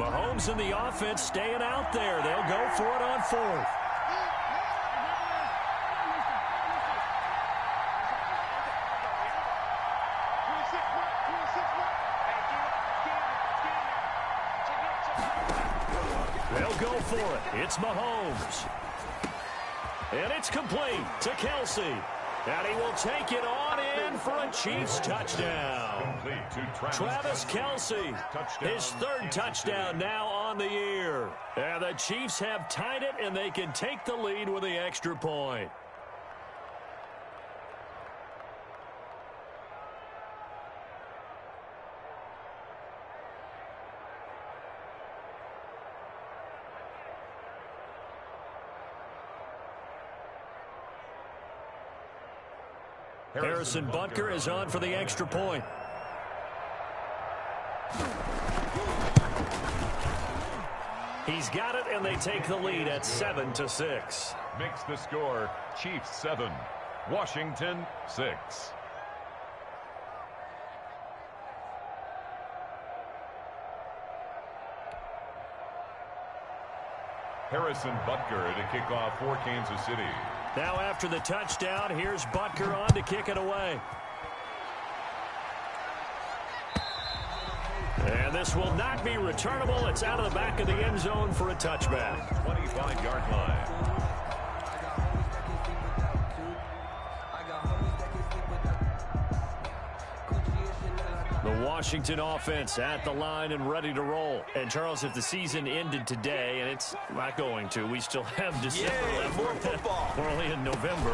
Mahomes and the offense staying out there. They'll go for it on fourth. They'll go for it. It's Mahomes. And it's complete to Kelsey. And he will take it on in for a Chiefs touchdown. Travis Kelsey, his third touchdown now on the year. And the Chiefs have tied it, and they can take the lead with the extra point. Harrison Butker is on for the extra point. He's got it, and they take the lead at 7-6. Makes the score Chiefs 7, Washington 6. Harrison Butker to kick off for Kansas City. Now after the touchdown, here's Butker on to kick it away. And this will not be returnable. It's out of the back of the end zone for a touchback. 25-yard line. The Washington offense at the line and ready to roll. And, Charles, if the season ended today, and it's not going to, we still have December left. More football. We're only in November.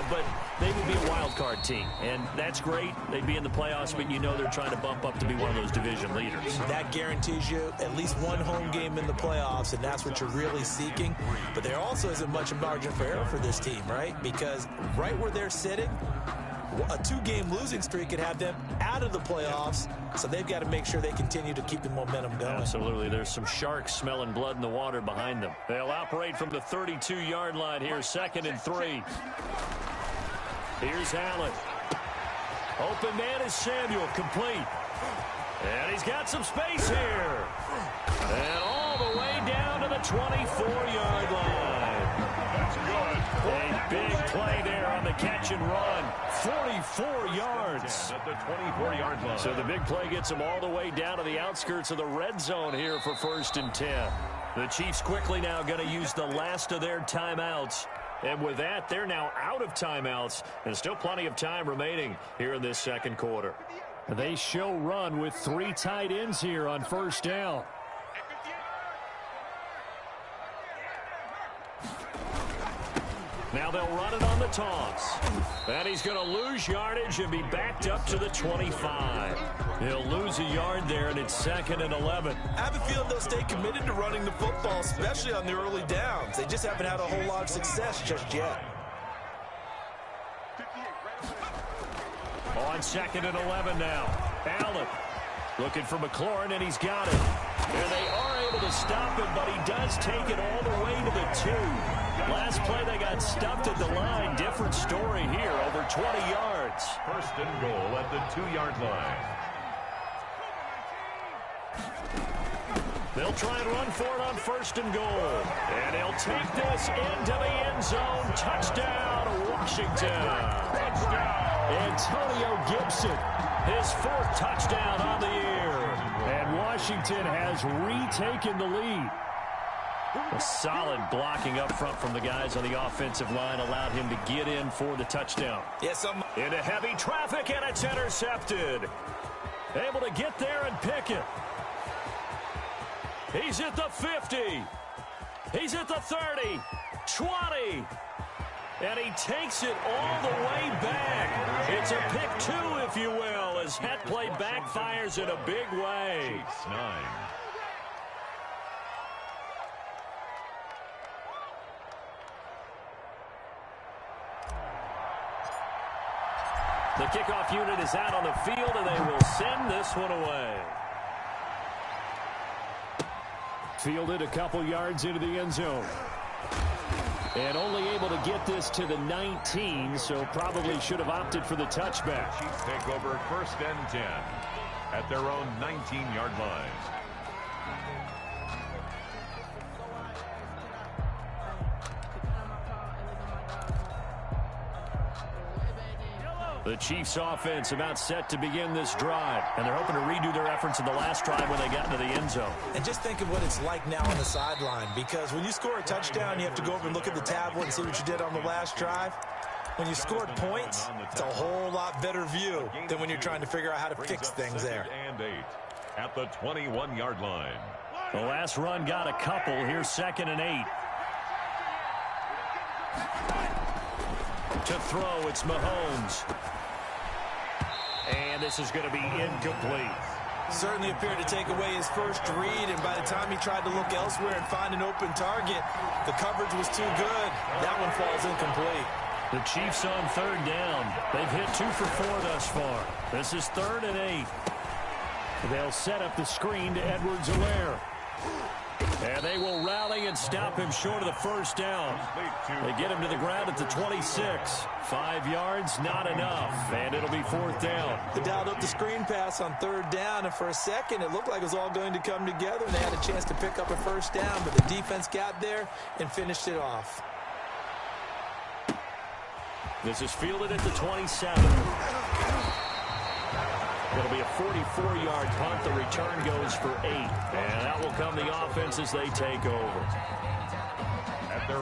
But they would be a wild card team, and that's great. They'd be in the playoffs, but you know they're trying to bump up to be one of those division leaders. That guarantees you at least one home game in the playoffs, and that's what you're really seeking. But there also isn't much margin for error for this team, right? Because right where they're sitting, a two-game losing streak could have them out of the playoffs, so they've got to make sure they continue to keep the momentum going. Absolutely. There's some sharks smelling blood in the water behind them. They'll operate from the 32-yard line here, 2nd and 3. Here's Allen. Open man is Samuel, complete. And he's got some space here. And all the way down to the 24-yard line. That's good. A big play there on the catch and run. 44 yards. At the 24-yard line. So the big play gets them all the way down to the outskirts of the red zone here for 1st and 10. The Chiefs quickly now going to use the last of their timeouts. And with that, they're now out of timeouts. And still plenty of time remaining here in this second quarter. They show run with 3 tight ends here on 1st down. Now they'll run it on the toss. And he's going to lose yardage and be backed up to the 25. He'll lose a yard there, and it's 2nd and 11. I have a feeling they'll stay committed to running the football, especially on the early downs. They just haven't had a whole lot of success just yet. On 2nd and 11 now. Allen looking for McLaurin, and he's got it. And they are able to stop him, but he does take it all the way to the 2. Last play, they got stuffed at the line. Different story here, over 20 yards. 1st and goal at the 2-yard line. They'll try and run for it on 1st and goal. And he'll take this into the end zone. Touchdown, Washington. Touchdown. Antonio Gibson, his 4th touchdown on the year. And Washington has retaken the lead. A solid blocking up front from the guys on the offensive line allowed him to get in for the touchdown. Yes, Into heavy traffic, and it's intercepted. Able to get there and pick it. He's at the 50. He's at the 30, 20. And he takes it all the way back. It's a pick 2, if you will, as that play backfires in a big way. Chiefs 9. The kickoff unit is out on the field, and they will send this one away. Fielded a couple yards into the end zone. And only able to get this to the 19, so probably should have opted for the touchback. Chiefs take over 1st and 10 at their own 19-yard line. The Chiefs offense about set to begin this drive, and they're hoping to redo their efforts in the last drive when they got into the end zone. And just think of what it's like now on the sideline, because when you score a touchdown, you have to go over and look at the tablet and see what you did on the last drive. When you scored points, it's a whole lot better view than when you're trying to figure out how to fix things there. And 8 at the 21-yard line. The last run got a couple. Here's 2nd and 8. To throw, it's Mahomes. And this is going to be incomplete. Certainly appeared to take away his first read, and by the time he tried to look elsewhere and find an open target, the coverage was too good. That one falls incomplete. The Chiefs on 3rd down. They've hit 2 for 4 thus far. This is 3rd and 8. They'll set up the screen to Edwards-Helaire. And they will rally and stop him short of the first down. They get him to the ground at the 26. 5 yards, not enough. And it'll be 4th down. They dialed up the screen pass on 3rd down, and for a second it looked like it was all going to come together, and they had a chance to pick up a first down, but the defense got there and finished it off. This is fielded at the 27. It'll be a 44-yard punt. The return goes for 8. And that will come the offense as they take over.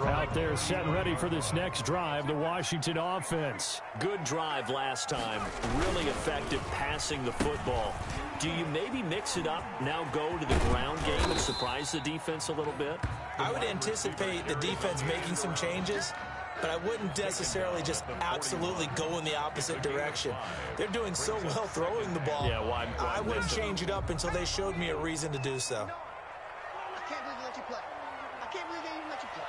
Out there set and ready for this next drive, the Washington offense. Good drive last time. Really effective passing the football. Do you maybe mix it up, now go to the ground game and surprise the defense a little bit? I would anticipate the defense making some changes, but I wouldn't necessarily just absolutely go in the opposite direction. They're doing so well throwing the ball. Yeah, why I wouldn't change it up until they showed me a reason to do so. I can't believe they let you play. I can't believe they even let you play.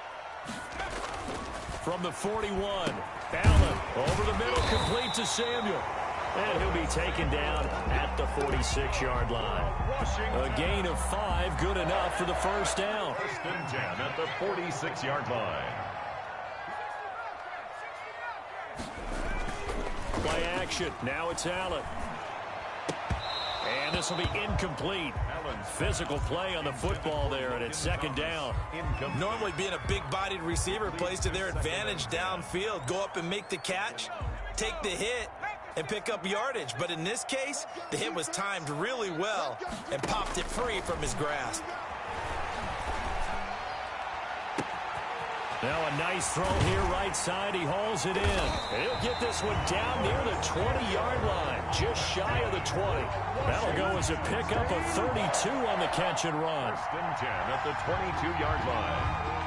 From the 41, Allen over the middle, complete to Samuel. And he'll be taken down at the 46-yard line. A gain of 5, good enough for the first down. 1st and 10 at the 46-yard line. Play action. Now it's Allen. And this will be incomplete. Physical play on the football there, and it's 2nd down. Normally being a big-bodied receiver plays to their advantage downfield. Go up and make the catch, take the hit, and pick up yardage. But in this case, the hit was timed really well and popped it free from his grasp. Now a nice throw here right side. He hauls it in. He'll get this one down near the 20-yard line, just shy of the 20. That'll go as a pickup of 32 on the catch and run. 1st and 10 at the 22-yard line.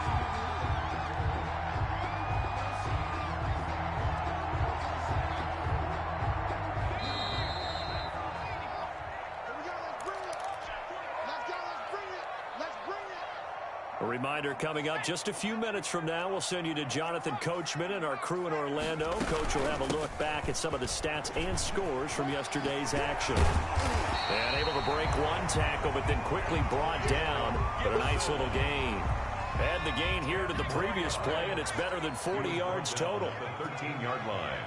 A reminder coming up just a few minutes from now, we'll send you to Jonathan Coachman and our crew in Orlando. Coach will have a look back at some of the stats and scores from yesterday's action. And able to break one tackle, but then quickly brought down. But a nice little gain. Add the gain here to the previous play, and it's better than 40 yards total. The 13-yard line.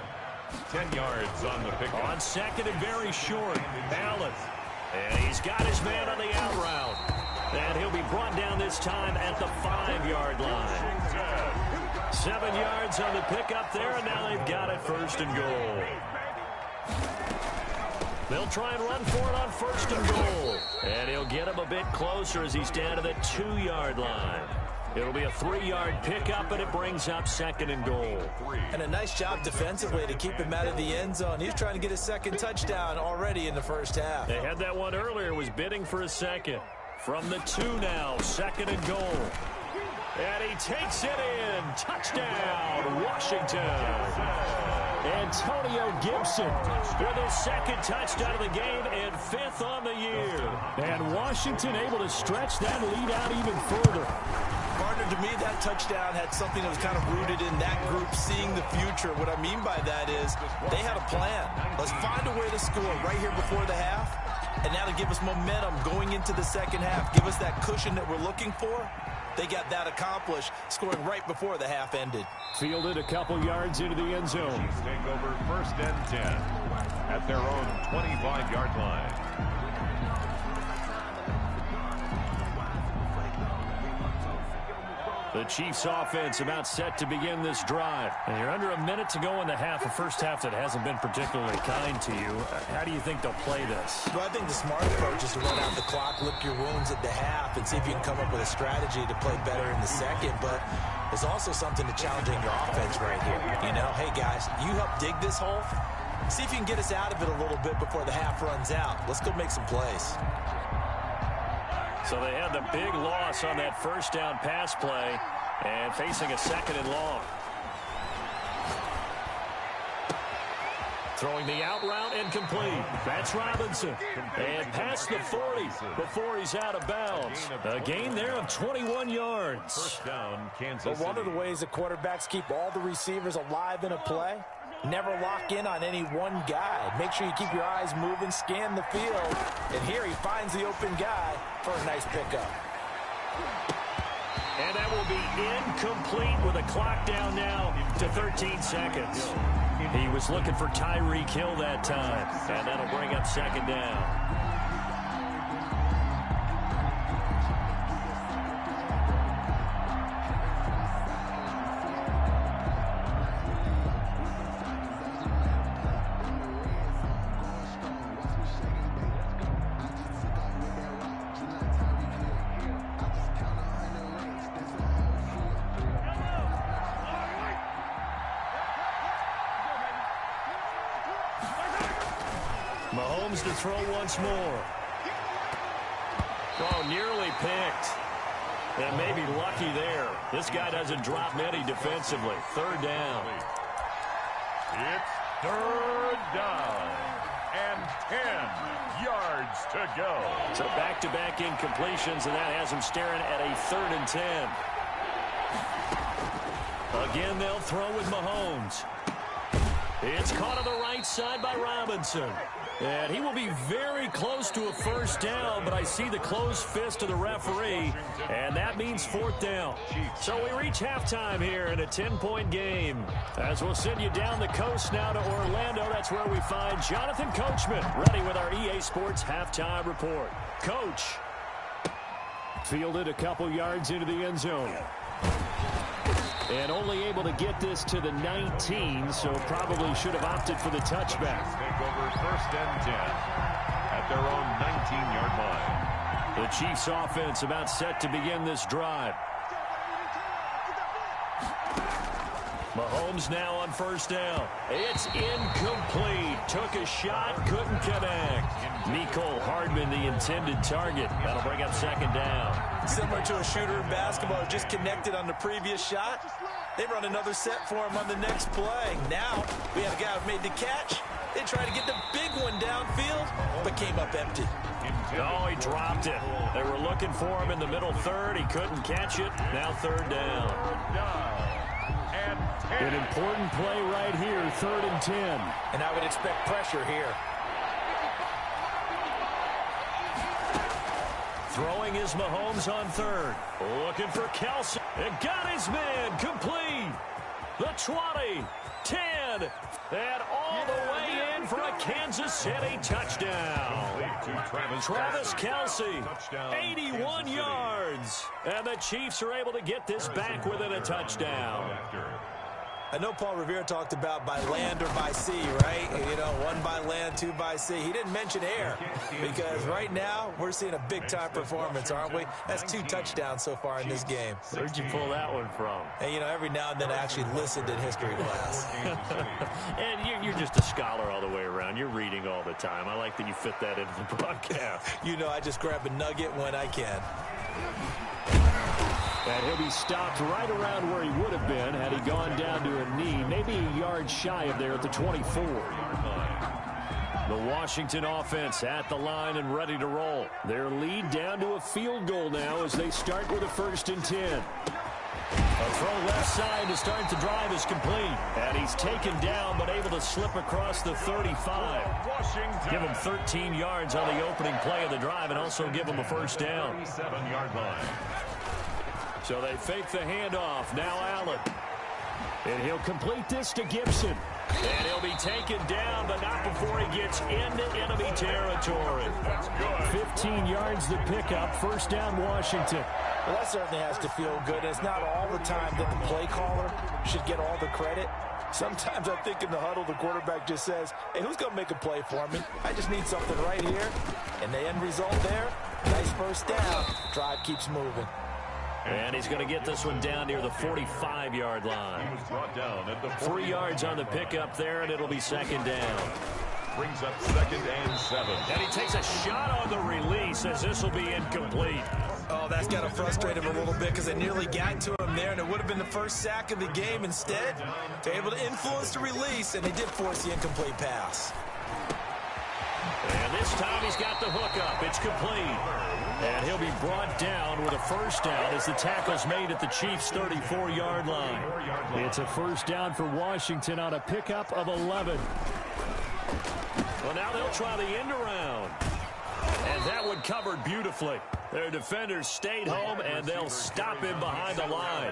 10 yards on the pickup. On 2nd and very short, Allen. And he's got his man on the out route. And he'll be brought down this time at the 5-yard line. 7 yards on the pickup there, and now they've got it 1st and goal. They'll try and run for it on 1st and goal. And he'll get him a bit closer as he's down to the 2-yard line. It'll be a 3-yard pickup, and it brings up 2nd and goal. And a nice job defensively to keep him out of the end zone. He's trying to get his 2nd touchdown already in the first half. They had that one earlier, was bidding for a 2nd. From the 2 now, 2nd and goal. And he takes it in. Touchdown, Washington. Antonio Gibson with his 2nd touchdown of the game and 5th on the year. And Washington able to stretch that lead out even further. Partner, to me, that touchdown had something that was kind of rooted in that group seeing the future. What I mean by that is they had a plan. Let's find a way to score right here before the half. And now to give us momentum going into the 2nd half, give us that cushion that we're looking for. They got that accomplished, scoring right before the half ended. Fielded a couple yards into the end zone. Chiefs take over 1st and 10 at their own 25-yard line. The Chiefs offense about set to begin this drive. And you're under a minute to go in the half, a first half that hasn't been particularly kind to you. How do you think they'll play this? Well, I think the smart approach is to run out the clock, lick your wounds at the half, and see if you can come up with a strategy to play better in the second. But there's also something to challenging your offense right here. You know, hey, guys, you help dig this hole. See if you can get us out of it a little bit before the half runs out. Let's go make some plays. So they had the big loss on that first down pass play and facing a second and long. Throwing the out route and complete. That's Robinson. And past the 40 before he's out of bounds. A gain there of 21 yards. First down, Kansas But one City. of the ways that quarterbacks keep all the receivers alive in a play, never lock in on any one guy. Make sure you keep your eyes moving, scan the field. And here he finds the open guy for a nice pickup. And that will be incomplete with a clock down now to 13 seconds. He was looking for Tyreek Hill that time, and that'll bring up second down. Mahomes to throw once more. Oh, nearly picked. And maybe lucky there. This guy doesn't drop many defensively. Third down. It's third down and 10 yards to go. So back-to-back incompletions, and that has him staring at a 3rd and 10. Again, they'll throw with Mahomes. It's caught on the right side by Robinson. And he will be very close to a first down, but I see the closed fist of the referee, and that means 4th down. So we reach halftime here in a 10-point game. As we'll send you down the coast now to Orlando, that's where we find Jonathan Coachman, ready with our EA Sports halftime report. Coach. Fielded a couple yards into the end zone. And only able to get this to the 19, so probably should have opted for the touchback. Take over first and 10 at their own 19-yard line. The Chiefs offense about set to begin this drive. Mahomes now on first down. It's incomplete. Took a shot, couldn't connect. Mecole Hardman, the intended target. That'll bring up second down. Similar to a shooter in basketball, just connected on the previous shot. They run another set for him on the next play. Now, we have a guy who made the catch. They tried to get the big one downfield, but came up empty. Oh, he dropped it. They were looking for him in the middle third. He couldn't catch it. Now third down. An important play right here, 3rd and 10. And I would expect pressure here. Throwing is Mahomes on 3rd. Looking for Kelsey. And got his man complete. The 20, 10, and all the way in for a Kansas City touchdown. Travis Kelsey, 81 yards. And the Chiefs are able to get this back within a touchdown. I know Paul Revere talked about by land or by sea, right? You know, 1 by land, 2 by sea. He didn't mention air because right now we're seeing a big-time performance, aren't we? That's 2 touchdowns so far in this game. Where'd you pull that one from? And, you know, every now and then I actually listened in history class. And you're just a scholar all the way around. You're reading all the time. I like that you fit that into the broadcast. You know, I just grab a nugget when I can. And he'll be stopped right around where he would have been had he gone down to a knee, maybe a yard shy of there at the 24. The Washington offense at the line and ready to roll. Their lead down to a field goal now as they start with a 1st and 10. A throw left side to start the drive is complete. And he's taken down but able to slip across the 35. Give him 13 yards on the opening play of the drive and also give him a first down. 7-yard line. So they fake the handoff. Now Allen. And he'll complete this to Gibson. And he'll be taken down, but not before he gets into enemy territory. 15 yards to pick up. First down, Washington. Well, that certainly has to feel good. It's not all the time that the play caller should get all the credit. Sometimes I think in the huddle, the quarterback just says, hey, who's going to make a play for me? I just need something right here. And the end result there, nice first down. Drive keeps moving. And he's going to get this one down near the 45-yard line. He was brought down at the 3 yards on the pickup there, and it'll be second down. Brings up 2nd and 7. And he takes a shot on the release as this will be incomplete. Oh, that's got to frustrate him a little bit because they nearly got to him there, and it would have been the first sack of the game. Instead, they're able to influence the release, and they did force the incomplete pass. And this time he's got the hook up. It's complete. And he'll be brought down with a first down as the tackle's made at the Chiefs' 34-yard line. It's a first down for Washington on a pickup of 11. Well, now they'll try the end around. And that one covered beautifully. Their defenders stayed home, and they'll stop him behind the line.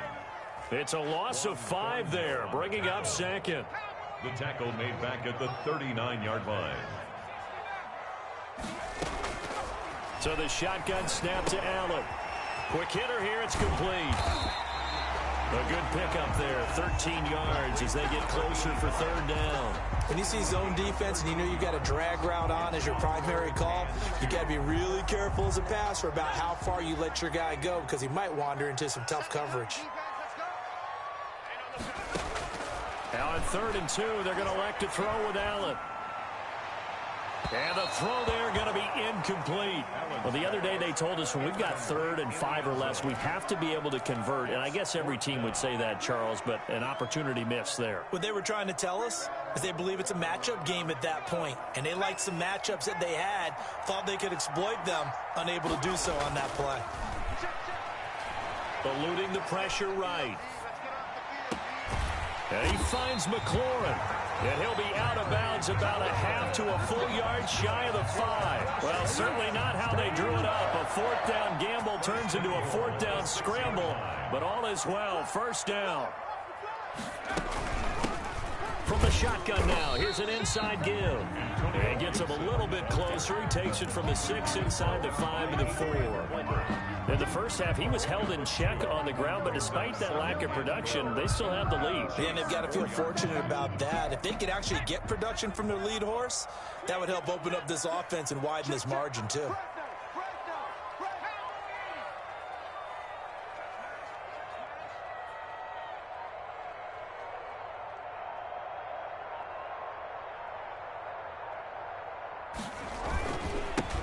It's a loss of 5 there, bringing up second. The tackle made back at the 39-yard line. So the shotgun snap to Allen. Quick hitter here, it's complete. A good pickup there, 13 yards as they get closer for third down. When you see zone defense and you know you got a drag route on as your primary call, you got to be really careful as a passer about how far you let your guy go because he might wander into some tough coverage. Now on 3rd and 2, they're going to elect to throw with Allen. And the throw there going to be incomplete. Well, the other day they told us when we've got 3rd and 5 or less, we have to be able to convert. And I guess every team would say that, Charles, but an opportunity missed there. What they were trying to tell us is they believe it's a matchup game at that point. And they liked some matchups that they had, thought they could exploit them, unable to do so on that play. Eluding the pressure right. And he finds McLaurin. And he'll be out of bounds about a half to a full yard shy of the 5. Well, certainly not how they drew it up. A 4th down gamble turns into a 4th down scramble. But all is well. First down. From the shotgun now, here's an inside give. And gets him a little bit closer. He takes it from the 6 inside the 5 to the 4. In the first half, he was held in check on the ground, but despite that lack of production, they still have the lead. Yeah, and they've got to feel fortunate about that. If they could actually get production from their lead horse, that would help open up this offense and widen this margin, too.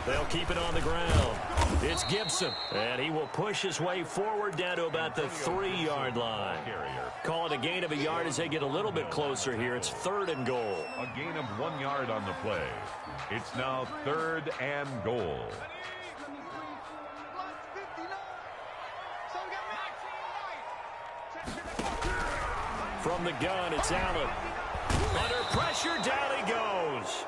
They'll keep it on the ground. It's Gibson, and he will push his way forward down to about the 3-yard line. Call it a gain of a yard as they get a little bit closer here. It's 3rd and goal. A gain of 1 yard on the play. It's now 3rd and goal. From the gun, it's Allen. Under pressure, down he goes.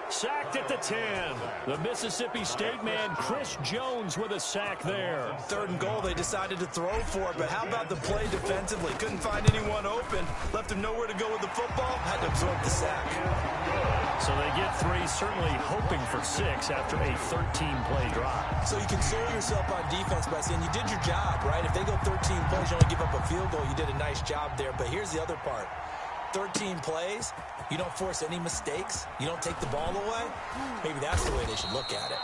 Sacked at the 10. The Mississippi State man, Chris Jones, with a sack there. 3rd and goal, they decided to throw for it, but how about the play defensively? Couldn't find anyone open, left him nowhere to go with the football, had to absorb the sack. So they get 3, certainly hoping for 6 after a 13-play drive. So you console yourself on defense by saying you did your job, right? If they go 13 plays, you only give up a field goal, you did a nice job there. But here's the other part. 13 plays, you don't force any mistakes, you don't take the ball away. Maybe that's the way they should look at it.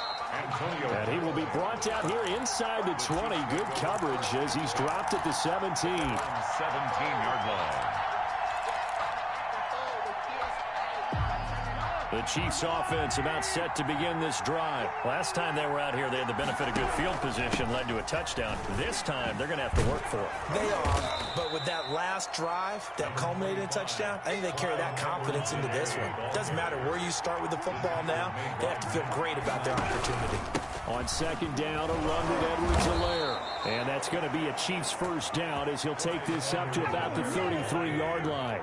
And he will be brought down here inside the 20. Good coverage as he's dropped at the 17. 17-yard line. The Chiefs offense about set to begin this drive. Last time they were out here, they had the benefit of good field position, led to a touchdown. This time, they're going to have to work for it. They are, but with that last drive that culminated in a touchdown, I think they carry that confidence into this one. It doesn't matter where you start with the football now. They have to feel great about their opportunity. On 2nd down, a run with Edwards-Helaire. And that's going to be a Chiefs first down as he'll take this up to about the 33-yard line.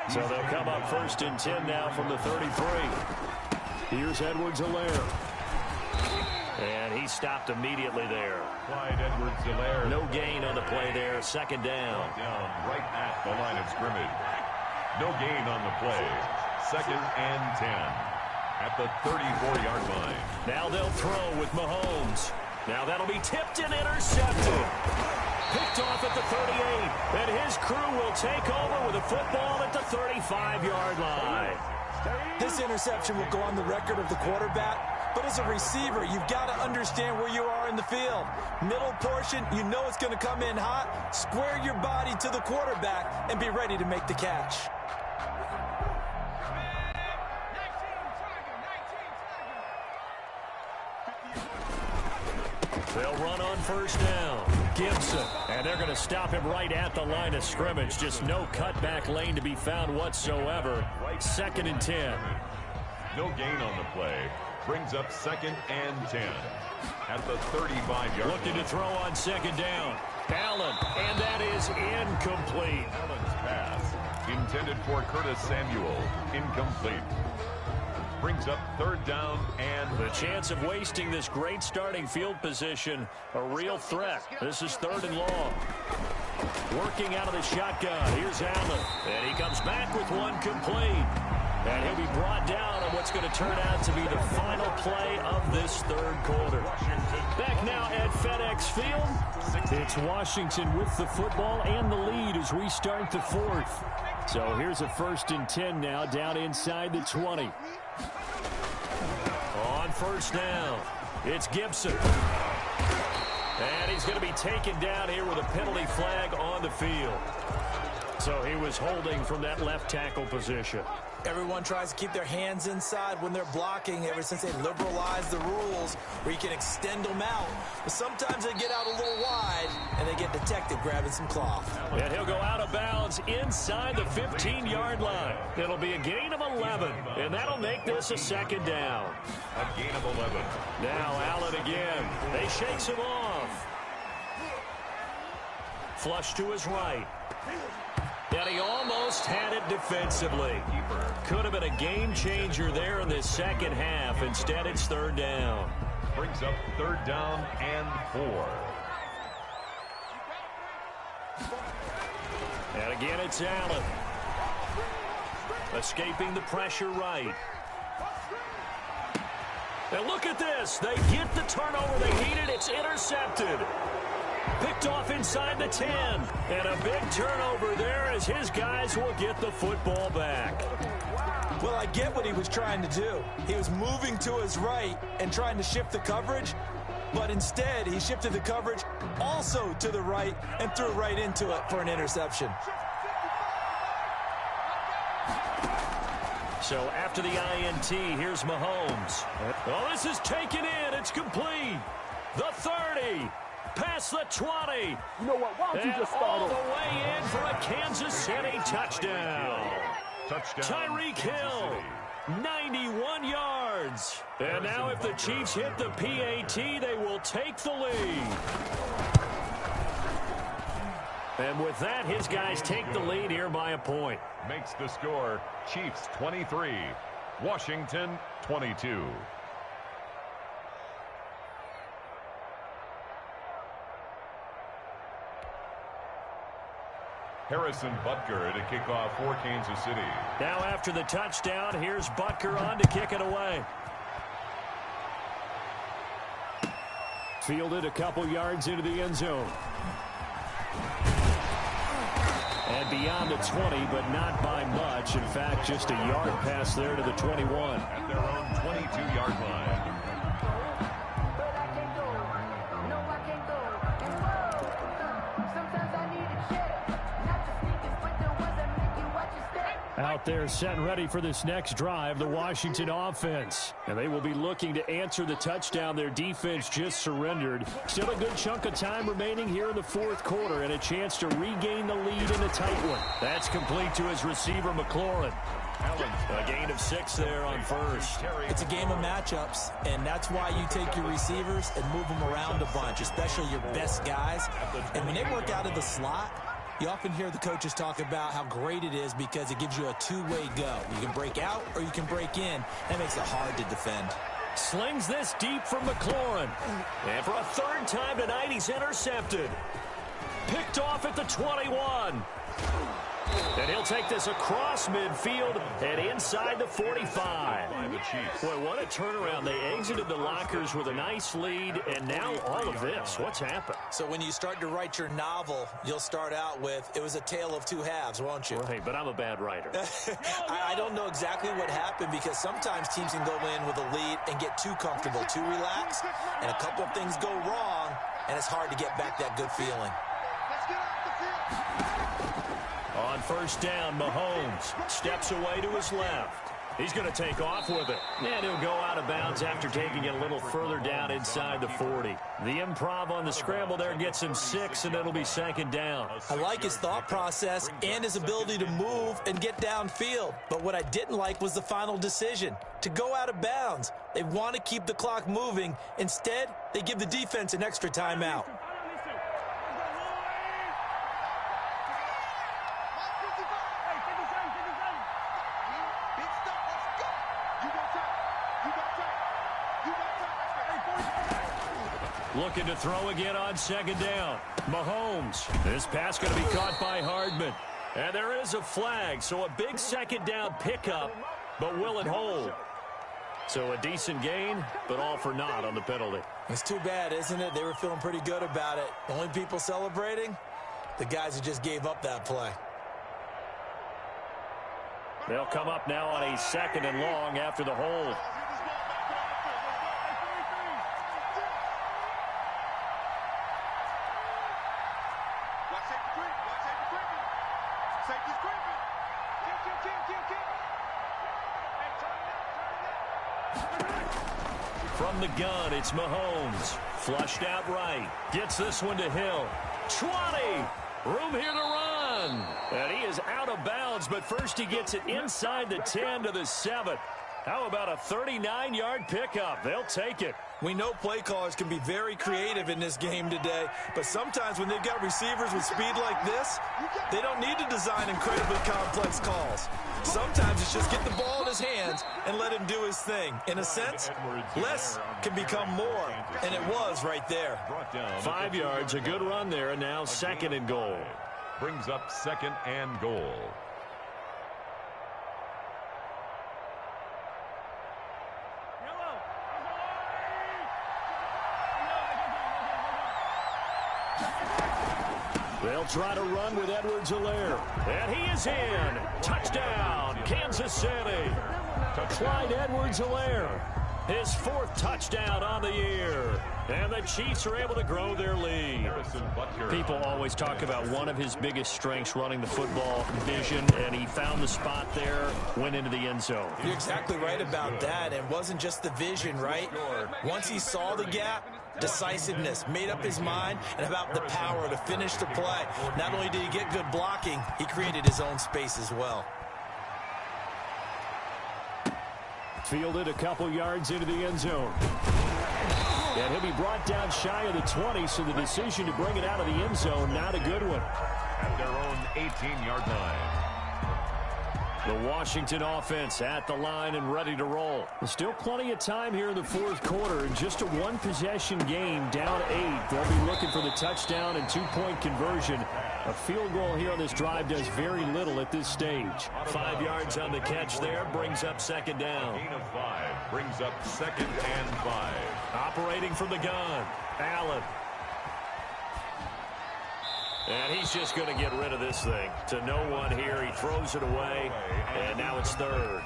So they'll come up 1st and 10 now from the 33. Here's Edwards-Helaire. And he stopped immediately there. Clyde Edwards-Helaire. No gain on the play there. 2nd down. Down right at the line of scrimmage. No gain on the play. 2nd and 10 at the 34-yard line. Now they'll throw with Mahomes. Now that'll be tipped and intercepted. Picked off at the 38. And his crew will take over with a football at the 35-yard line. This interception will go on the record of the quarterback, but as a receiver, you've got to understand where you are in the field. Middle portion, you know it's going to come in hot. Square your body to the quarterback and be ready to make the catch. They'll run on first down. Gibson, and they're going to stop him right at the line of scrimmage. Just no cutback lane to be found whatsoever. 2nd and 10. No gain on the play. Brings up 2nd and 10 at the 35-yard line. Looking to throw on 2nd down. Allen, and that is incomplete. Allen's pass intended for Curtis Samuel. Incomplete. Brings up 3rd down and the chance of wasting this great starting field position, a real threat. This is 3rd and long. Working out of the shotgun. Here's Allen. And he comes back with one complete. And he'll be brought down on what's going to turn out to be the final play of this 3rd quarter. Back now at FedEx Field. It's Washington with the football and the lead as we start the 4th. So here's a 1st and 10 now down inside the 20. On first down, it's Gibson. And he's going to be taken down here with a penalty flag on the field. So he was holding from that left tackle position. Everyone tries to keep their hands inside when they're blocking ever since they liberalized the rules where you can extend them out. But sometimes they get out a little wide and they get detected grabbing some cloth. And he'll go out of bounds inside the 15-yard line. It'll be a gain of 11, and that'll make this a 2nd down. A gain of 11. Now Allen again. They shakes him off. Flush to his right. And he almost had it defensively. Could have been a game changer there in this 2nd half. Instead, it's 3rd down. Brings up 3rd down and 4. And again, it's Allen. Escaping the pressure right. And look at this. They get the turnover they needed. It's intercepted. Picked off inside the 10. And a big turnover there as his guys will get the football back. Well, I get what he was trying to do. He was moving to his right and trying to shift the coverage, but instead he shifted the coverage also to the right and threw right into it for an interception. So after the INT, here's Mahomes. Oh, this is taken in. It's complete. The 30. Past the 20. You know what? Why don't you just start all the way in for a Kansas City touchdown. Tyreek Hill, 91 yards. And now if the Chiefs hit the PAT, they will take the lead. And with that, his guys take the lead here by a point. Makes the score Chiefs 23, Washington 22. Harrison Butker to kick off for Kansas City. Now after the touchdown, here's Butker on to kick it away. Fielded a couple yards into the end zone. And beyond the 20, but not by much. In fact, just a yard pass there to the 21. At their own 22-yard line. Out there set and ready for this next drive, the Washington offense. And they will be looking to answer the touchdown their defense just surrendered. Still a good chunk of time remaining here in the 4th quarter and a chance to regain the lead in a tight one. That's complete to his receiver, McLaurin. A gain of 6 there on first. It's a game of matchups, and that's why you take your receivers and move them around a bunch, especially your best guys. And when they work out of the slot, you often hear the coaches talk about how great it is because it gives you a two-way go. You can break out or you can break in. That makes it hard to defend. Slings this deep from McLaurin. And for a 3rd time tonight, he's intercepted. Picked off at the 21. And he'll take this across midfield and inside the 45. Boy, what a turnaround. They exited the lockers with a nice lead, and now all of this. What's happened? So when you start to write your novel, you'll start out with, it was a tale of two halves, won't you? Right, but I'm a bad writer. I don't know exactly what happened, because sometimes teams can go in with a lead and get too comfortable, too relaxed, and a couple of things go wrong, and it's hard to get back that good feeling. Let's get off the field. On first down, Mahomes steps away to his left. He's going to take off with it. And he'll go out of bounds after taking it a little further down inside the 40. The improv on the scramble there gets him 6, and it'll be second down. I like his thought process and his ability to move and get downfield. But what I didn't like was the final decision, to go out of bounds. They want to keep the clock moving. Instead, they give the defense an extra timeout. Looking to throw again on second down. Mahomes. This pass going to be caught by Hardman. And there is a flag, so a big second down pickup, but will it hold? So a decent gain, but all for naught on the penalty. It's too bad, isn't it? They were feeling pretty good about it. The only people celebrating, the guys who just gave up that play. They'll come up now on a second and long after the hold. From the gun, it's Mahomes. Flushed out right. Gets this one to Hill. 20. Room here to run. And he is out of bounds, but first he gets it inside the 10 to the 7. How about a 39-yard pickup? They'll take it. We know play callers can be very creative in this game today, but sometimes when they've got receivers with speed like this, they don't need to design incredibly complex calls. Sometimes it's just get the ball in his hands and let him do his thing. In a sense, less can become more, and it was right there. 5 yards, a good run there, and now second and goal. Brings up second and goal. They'll try to run with Edwards-Helaire. And he is in. Touchdown, Kansas City. Clyde Edwards-Helaire. His 4th touchdown on the year. And the Chiefs are able to grow their lead. People always talk about one of his biggest strengths, running the football, vision, and he found the spot there, went into the end zone. You're exactly right about that. It wasn't just the vision, right? Once he saw the gap, decisiveness, made up his mind, and about the power to finish the play. Not only did he get good blocking, he created his own space as well. Fielded a couple yards into the end zone. And he'll be brought down shy of the 20, so the decision to bring it out of the end zone, not a good one. At their own 18-yard line. The Washington offense at the line and ready to roll. Still plenty of time here in the 4th quarter. And just a one-possession game, down 8. They'll be looking for the touchdown and 2-point conversion. A field goal here on this drive does very little at this stage. 5 yards on the catch there, brings up second down. Gain of 5 brings up second and 5. Operating from the gun, Allen. And he's just going to get rid of this thing. To no one here, he throws it away, and now it's 3rd.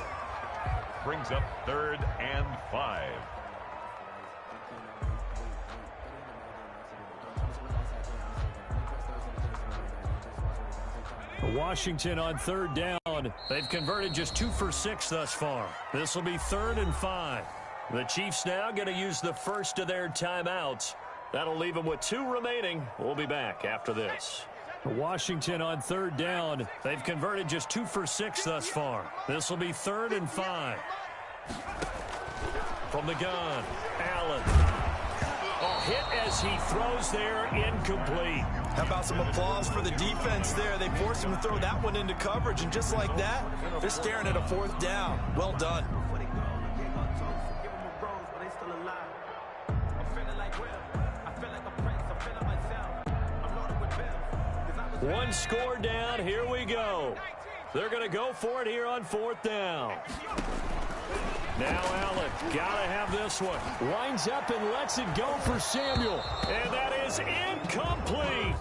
Brings up 3rd and 5. Washington on 3rd down. They've converted just 2 for 6 thus far. This will be 3rd and 5. The Chiefs now going to use the first of their timeouts. That'll leave them with 2 remaining. We'll be back after this. Washington on 3rd down. They've converted just 2 for 6 thus far. This will be 3rd and 5. From the gun, Allen. A hit as he throws there, incomplete. How about some applause for the defense there? They forced him to throw that one into coverage, and just like that, they're staring at a 4th down. Well done. One score down. Here we go. They're going to go for it here on 4th down. Now Allen, got to have this one. Winds up and lets it go for Samuel. And that is incomplete.